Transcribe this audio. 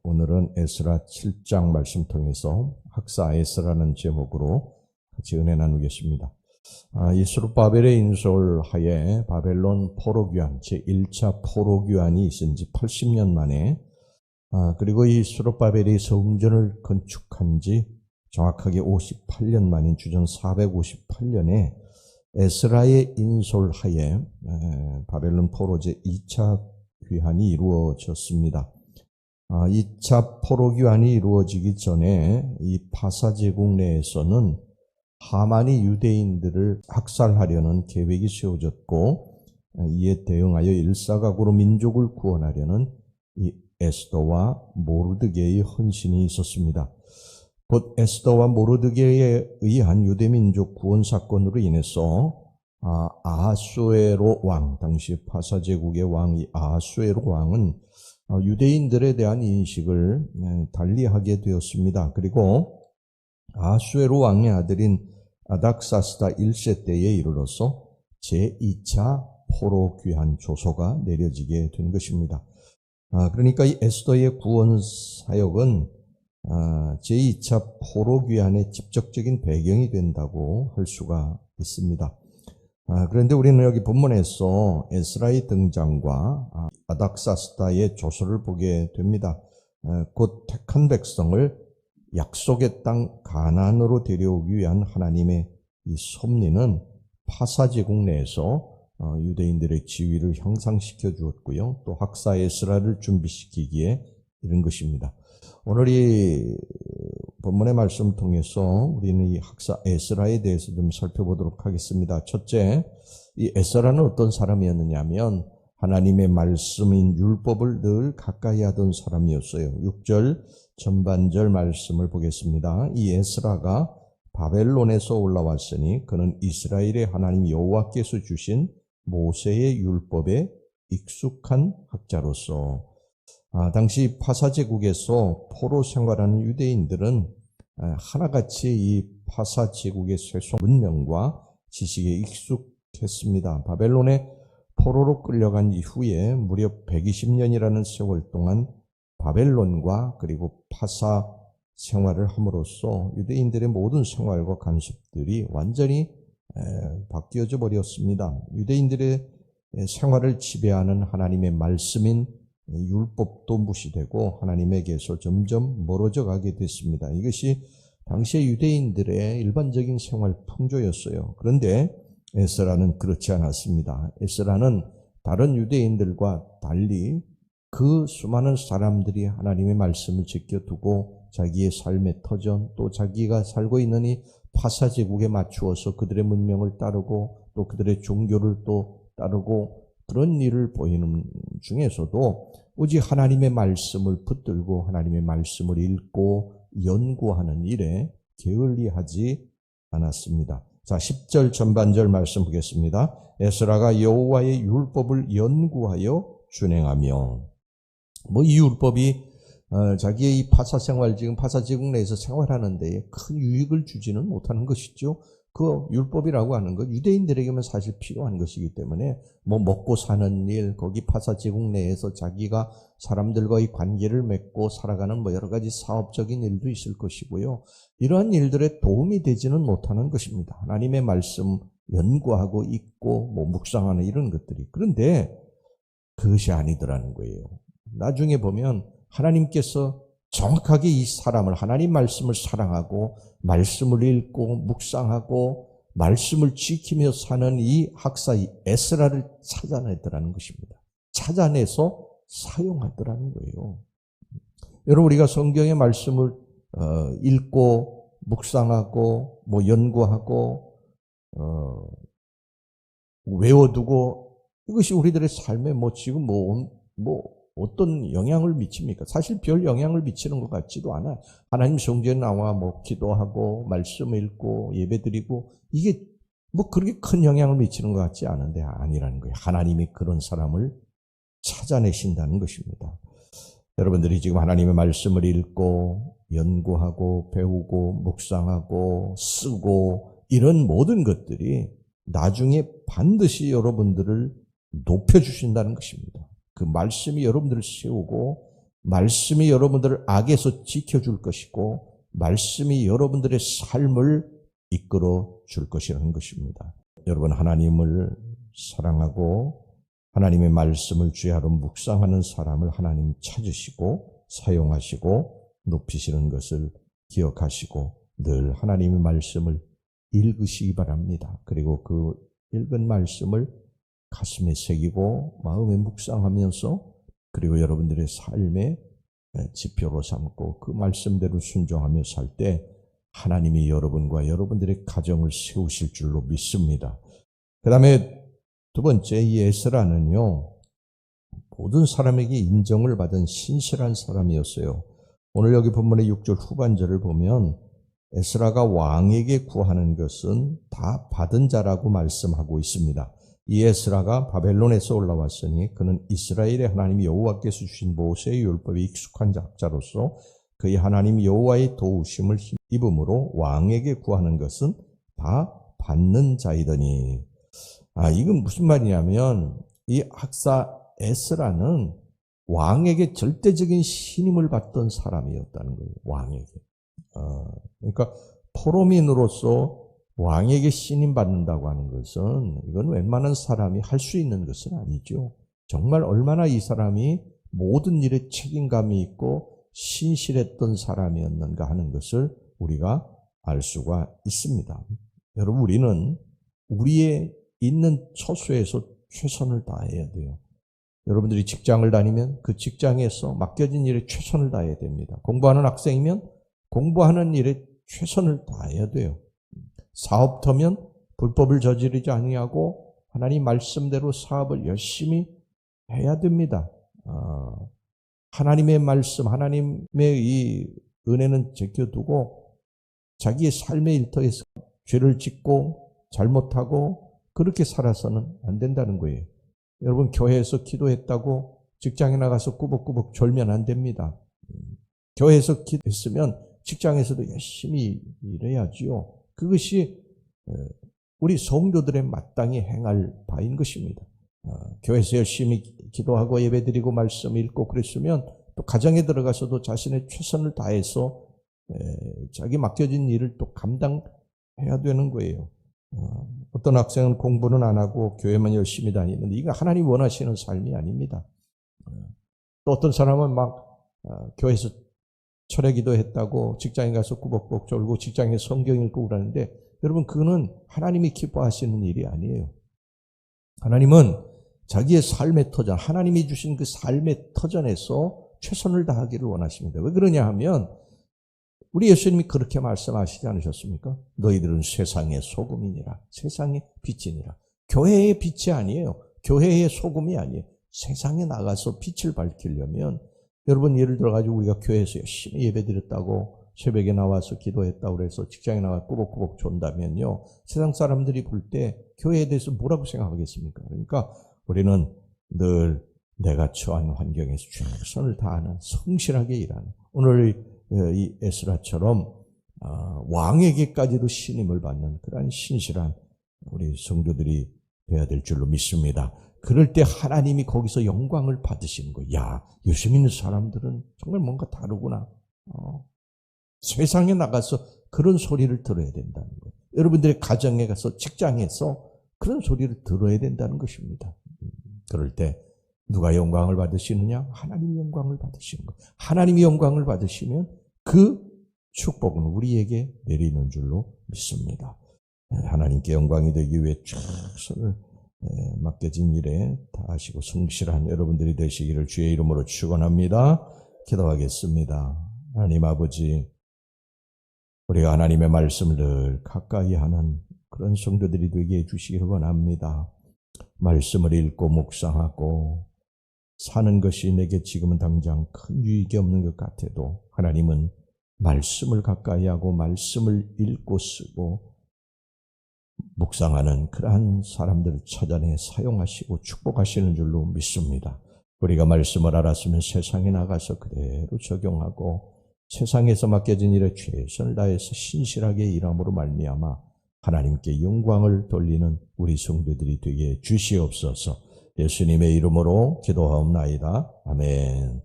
오늘은 에스라 7장 말씀 통해서 학사 에스라는 제목으로 같이 은혜 나누겠습니다. 이 스룹바벨의 인솔하에 바벨론 포로귀환 제1차 포로귀환이 있은 지 80년 만에 그리고 이 스룹바벨이 성전을 건축한 지 정확하게 58년 만인 주전 458년에 에스라의 인솔하에 바벨론 포로 제2차 귀환이 이루어졌습니다. 2차 포로귀환이 이루어지기 전에 이 파사 제국 내에서는 하만이 유대인들을 학살하려는 계획이 세워졌고, 이에 대응하여 일사각오로 민족을 구원하려는 이 에스더와 모르드게의 헌신이 있었습니다. 곧 에스더와 모르드게에 의한 유대민족 구원 사건으로 인해서 아하수에로 왕, 당시 파사 제국의 왕이 아하수에로 왕은 유대인들에 대한 인식을 달리하게 되었습니다. 그리고 아하수에로 왕의 아들인 아닥사스다 1세 때에 이르러서 제2차 포로 귀환 조서가 내려지게 된 것입니다. 그러니까 이 에스더의 구원 사역은 제2차 포로 귀환의 직접적인 배경이 된다고 할 수가 있습니다. 그런데 우리는 여기 본문에서 에스라의 등장과 아닥사스다의 조서를 보게 됩니다. 곧 택한 백성을 약속의 땅 가나안으로 데려오기 위한 하나님의 이 섭리는 파사 제국 내에서 유대인들의 지위를 향상시켜 주었고요. 또 학사 에스라를 준비시키기에 이른 것입니다. 오늘 이 본문의 말씀을 통해서 우리는 이 학사 에스라에 대해서 좀 살펴보도록 하겠습니다. 첫째, 이 에스라는 어떤 사람이었느냐 하면 하나님의 말씀인 율법을 늘 가까이 하던 사람이었어요. 6절 전반절 말씀을 보겠습니다. 이 에스라가 바벨론에서 올라왔으니 그는 이스라엘의 하나님 여호와께서 주신 모세의 율법에 익숙한 학자로서 당시 파사 제국에서 포로 생활하는 유대인들은 하나같이 이 파사 제국의 세속 문명과 지식에 익숙했습니다. 바벨론에 포로로 끌려간 이후에 무려 120년이라는 세월 동안 바벨론과 그리고 파사 생활을 함으로써 유대인들의 모든 생활과 관습들이 완전히 바뀌어져 버렸습니다. 유대인들의 생활을 지배하는 하나님의 말씀인 율법도 무시되고 하나님에게서 점점 멀어져 가게 됐습니다. 이것이 당시의 유대인들의 일반적인 생활 풍조였어요. 그런데 에스라는 그렇지 않았습니다. 에스라는 다른 유대인들과 달리 그 수많은 사람들이 하나님의 말씀을 지켜두고 자기의 삶의 터전 또 자기가 살고 있는 이 파사 제국에 맞추어서 그들의 문명을 따르고 또 그들의 종교를 또 따르고 그런 일을 보이는 중에서도 오직 하나님의 말씀을 붙들고 하나님의 말씀을 읽고 연구하는 일에 게을리하지 않았습니다. 자, 10절 전반절 말씀 보겠습니다. 에스라가 여호와의 율법을 연구하여 준행하며 이 율법이 자기의 이 파사 생활, 지금 파사 제국 내에서 생활하는 데에 큰 유익을 주지는 못하는 것이죠. 그 율법이라고 하는 것, 유대인들에게만 사실 필요한 것이기 때문에 먹고 사는 일, 거기 파사 제국 내에서 자기가 사람들과의 관계를 맺고 살아가는 여러 가지 사업적인 일도 있을 것이고요. 이러한 일들에 도움이 되지는 못하는 것입니다. 하나님의 말씀 연구하고 읽고 묵상하는 이런 것들이. 그런데 그것이 아니더라는 거예요. 나중에 보면 하나님께서 정확하게 이 사람을 하나님 말씀을 사랑하고 말씀을 읽고 묵상하고 말씀을 지키며 사는 이 학사 에스라를 찾아내더라는 것입니다. 찾아내서 사용하더라는 거예요. 여러분, 우리가 성경의 말씀을 읽고 묵상하고 연구하고 외워두고 이것이 우리들의 삶에 지금 어떤 영향을 미칩니까? 사실 별 영향을 미치는 것 같지도 않아요. 하나님 성전에 나와 기도하고 말씀 읽고 예배드리고 이게 그렇게 큰 영향을 미치는 것 같지 않은데 아니라는 거예요. 하나님이 그런 사람을 찾아내신다는 것입니다. 여러분들이 지금 하나님의 말씀을 읽고 연구하고 배우고 묵상하고 쓰고 이런 모든 것들이 나중에 반드시 여러분들을 높여주신다는 것입니다. 그 말씀이 여러분들을 세우고 말씀이 여러분들을 악에서 지켜줄 것이고 말씀이 여러분들의 삶을 이끌어 줄 것이라는 것입니다. 여러분 하나님을 사랑하고 하나님의 말씀을 주야로 묵상하는 사람을 하나님 찾으시고 사용하시고 높이시는 것을 기억하시고 늘 하나님의 말씀을 읽으시기 바랍니다. 그리고 그 읽은 말씀을 가슴에 새기고 마음에 묵상하면서 그리고 여러분들의 삶의 지표로 삼고 그 말씀대로 순종하며 살 때 하나님이 여러분과 여러분들의 가정을 세우실 줄로 믿습니다. 그 다음에 두 번째, 이 에스라는요, 모든 사람에게 인정을 받은 신실한 사람이었어요. 오늘 여기 본문의 6절 후반절을 보면 에스라가 왕에게 구하는 것은 다 받은 자라고 말씀하고 있습니다. 이 에스라가 바벨론에서 올라왔으니 그는 이스라엘의 하나님 여호와께서 주신 모세의 율법에 익숙한 자로서 그의 하나님 여호와의 도우심을 입음으로 왕에게 구하는 것은 다 받는 자이더니. 이건 무슨 말이냐면 이 학사 에스라는 왕에게 절대적인 신임을 받던 사람이었다는 거예요. 왕에게. 그러니까 포로민으로서 왕에게 신임받는다고 하는 것은 이건 웬만한 사람이 할 수 있는 것은 아니죠. 정말 얼마나 이 사람이 모든 일에 책임감이 있고 신실했던 사람이었는가 하는 것을 우리가 알 수가 있습니다. 여러분, 우리는 우리의 있는 처소에서 최선을 다해야 돼요. 여러분들이 직장을 다니면 그 직장에서 맡겨진 일에 최선을 다해야 됩니다. 공부하는 학생이면 공부하는 일에 최선을 다해야 돼요. 사업터면 불법을 저지르지 아니하고 하나님 말씀대로 사업을 열심히 해야 됩니다. 하나님의 말씀, 하나님의 이 은혜는 제껴두고 자기의 삶의 일터에서 죄를 짓고 잘못하고 그렇게 살아서는 안 된다는 거예요. 여러분, 교회에서 기도했다고 직장에 나가서 꾸벅꾸벅 졸면 안 됩니다. 교회에서 기도했으면 직장에서도 열심히 일해야지요. 그것이 우리 성도들의 마땅히 행할 바인 것입니다. 교회에서 열심히 기도하고 예배드리고 말씀 읽고 그랬으면 또 가정에 들어가서도 자신의 최선을 다해서 자기 맡겨진 일을 또 감당해야 되는 거예요. 어떤 학생은 공부는 안 하고 교회만 열심히 다니는데 이거 하나님 원하시는 삶이 아닙니다. 또 어떤 사람은 막 교회에서 철회 기도했다고 직장에 가서 꾸벅꾸벅 졸고 직장에 성경 읽고 그러는데 여러분, 그거는 하나님이 기뻐하시는 일이 아니에요. 하나님은 자기의 삶의 터전, 하나님이 주신 그 삶의 터전에서 최선을 다하기를 원하십니다. 왜 그러냐 하면 우리 예수님이 그렇게 말씀하시지 않으셨습니까? 너희들은 세상의 소금이니라. 세상의 빛이니라. 교회의 빛이 아니에요. 교회의 소금이 아니에요. 세상에 나가서 빛을 밝히려면 여러분, 예를 들어가지고 우리가 교회에서 열심히 예배드렸다고 새벽에 나와서 기도했다고 그래서 직장에 나와 꾸벅꾸벅 존다면요, 세상 사람들이 볼 때 교회에 대해서 뭐라고 생각하겠습니까? 그러니까 우리는 늘 내가 처한 환경에서 최선을 다하는, 성실하게 일하는, 오늘 이 에스라처럼 왕에게까지도 신임을 받는 그러한 신실한 우리 성도들이 되어야 될 줄로 믿습니다. 그럴 때 하나님이 거기서 영광을 받으시는 거예요. 야, 예수 믿는 사람들은 정말 뭔가 다르구나. 세상에 나가서 그런 소리를 들어야 된다는 거예요. 여러분들의 가정에 가서 직장에서 그런 소리를 들어야 된다는 것입니다. 그럴 때 누가 영광을 받으시느냐? 하나님이 영광을 받으시는 거예요. 하나님이 영광을 받으시면 그 축복은 우리에게 내리는 줄로 믿습니다. 하나님께 영광이 되기 위해 최선을 맡겨진 일에 다하시고 성실한 여러분들이 되시기를 주의 이름으로 축원합니다. 기도하겠습니다. 하나님 아버지, 우리가 하나님의 말씀을 늘 가까이 하는 그런 성도들이 되게 해주시기를 원합니다. 말씀을 읽고 묵상하고 사는 것이 내게 지금은 당장 큰 유익이 없는 것 같아도 하나님은 말씀을 가까이 하고 말씀을 읽고 쓰고 묵상하는 그러한 사람들을 찾아내 사용하시고 축복하시는 줄로 믿습니다. 우리가 말씀을 알았으면 세상에 나가서 그대로 적용하고 세상에서 맡겨진 일에 최선을 다해서 신실하게 일함으로 말미암아 하나님께 영광을 돌리는 우리 성도들이 되게 주시옵소서. 예수님의 이름으로 기도하옵나이다. 아멘.